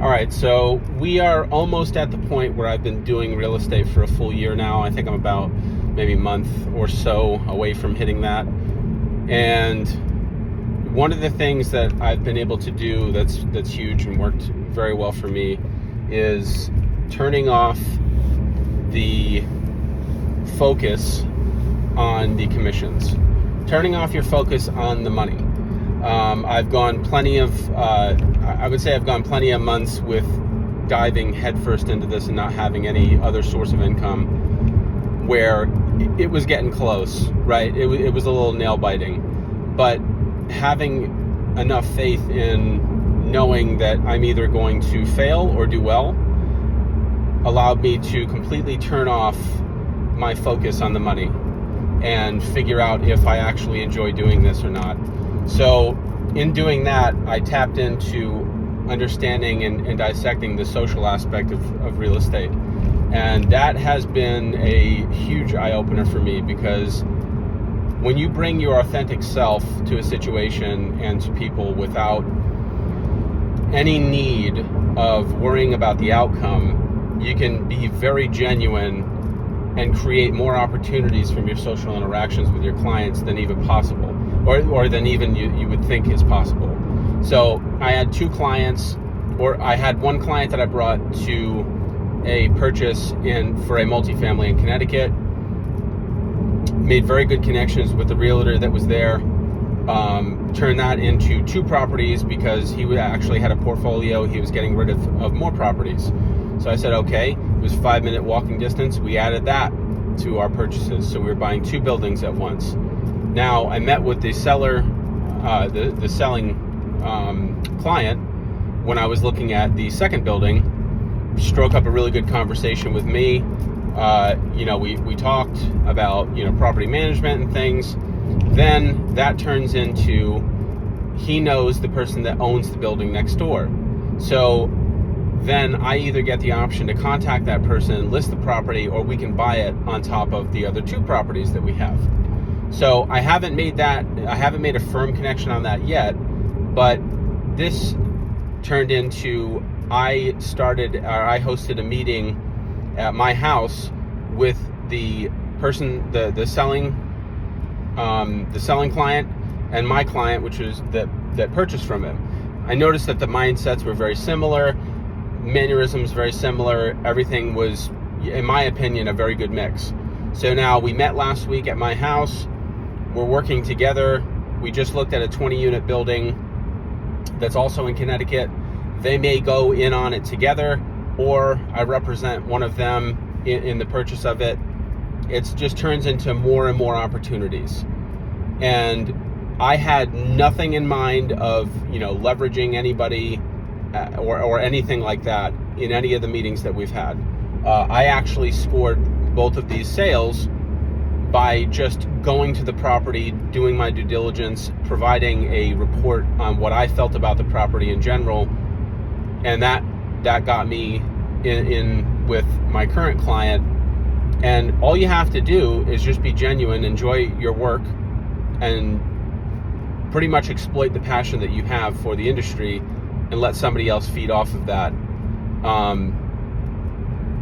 All right, so we are almost at the point where I've been doing real estate for a full year now. I think I'm about maybe a month or so away from hitting that. And one of the things that I've been able to do that's huge and worked very well for me is turning off the focus on the commissions, turning off your focus on the money. I've gone plenty of months with diving headfirst into this and not having any other source of income, where it was getting close, right? It was a little nail biting, but having enough faith in knowing that I'm either going to fail or do well allowed me to completely turn off my focus on the money and figure out if I actually enjoy doing this or not. So in doing that, I tapped into understanding and dissecting the social aspect of real estate. And that has been a huge eye-opener for me, because when you bring your authentic self to a situation and to people without any need of worrying about the outcome, you can be very genuine and create more opportunities from your social interactions with your clients than even possible, or than even you would think is possible. So I had two clients, or I had one client that I brought to a purchase for a multifamily in Connecticut, made very good connections with the realtor that was there, turned that into two properties because he actually had a portfolio. He was getting rid of more properties. So I said, okay, it was 5-minute walking distance. We added that to our purchases. So we were buying two buildings at once. Now I met with the seller, the selling client, when I was looking at the second building, struck up a really good conversation with me. We talked about, property management and things. Then that turns into, he knows the person that owns the building next door. So then I either get the option to contact that person, list the property, or we can buy it on top of the other two properties that we have. So I haven't made a firm connection on that yet, but this turned into, I hosted a meeting at my house with the person, the selling client, and my client, which was that purchased from him. I noticed that the mindsets were very similar, mannerisms very similar. Everything was, in my opinion, a very good mix. So now we met last week at my house. We're working together. We just looked at a 20-unit building that's also in Connecticut. They may go in on it together, or I represent one of them in the purchase of it. It just turns into more and more opportunities. And I had nothing in mind of, leveraging anybody or anything like that in any of the meetings that we've had. I actually scored both of these sales by just going to the property, doing my due diligence, providing a report on what I felt about the property in general, and that got me in with my current client. And all you have to do is just be genuine, enjoy your work, and pretty much exploit the passion that you have for the industry and let somebody else feed off of that. I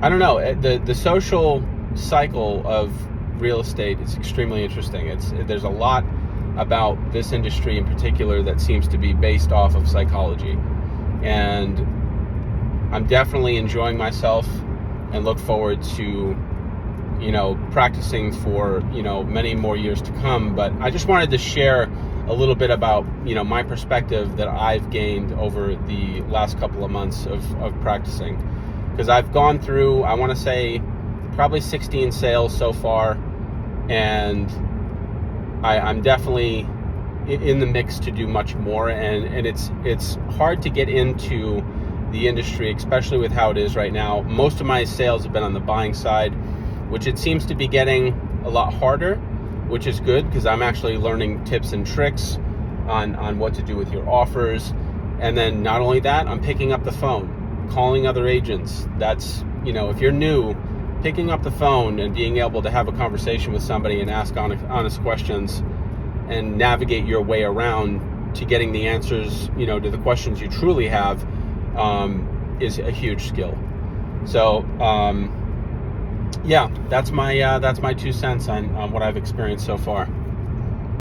don't know, the social cycle of real estate is extremely interesting. There's a lot about this industry in particular that seems to be based off of psychology, and I'm definitely enjoying myself and look forward to practicing for many more years to come. But I just wanted to share a little bit about my perspective that I've gained over the last couple of months of practicing, because I've gone through, I want to say, probably 16 sales so far, and I'm definitely in the mix to do much more. And it's hard to get into the industry, especially with how it is right now. Most of my sales have been on the buying side, which it seems to be getting a lot harder, which is good, because I'm actually learning tips and tricks on what to do with your offers. And then not only that, I'm picking up the phone, calling other agents. That's, if you're new, picking up the phone and being able to have a conversation with somebody and ask honest questions and navigate your way around to getting the answers, to the questions you truly have, is a huge skill. So yeah, that's my 2 cents on what I've experienced so far.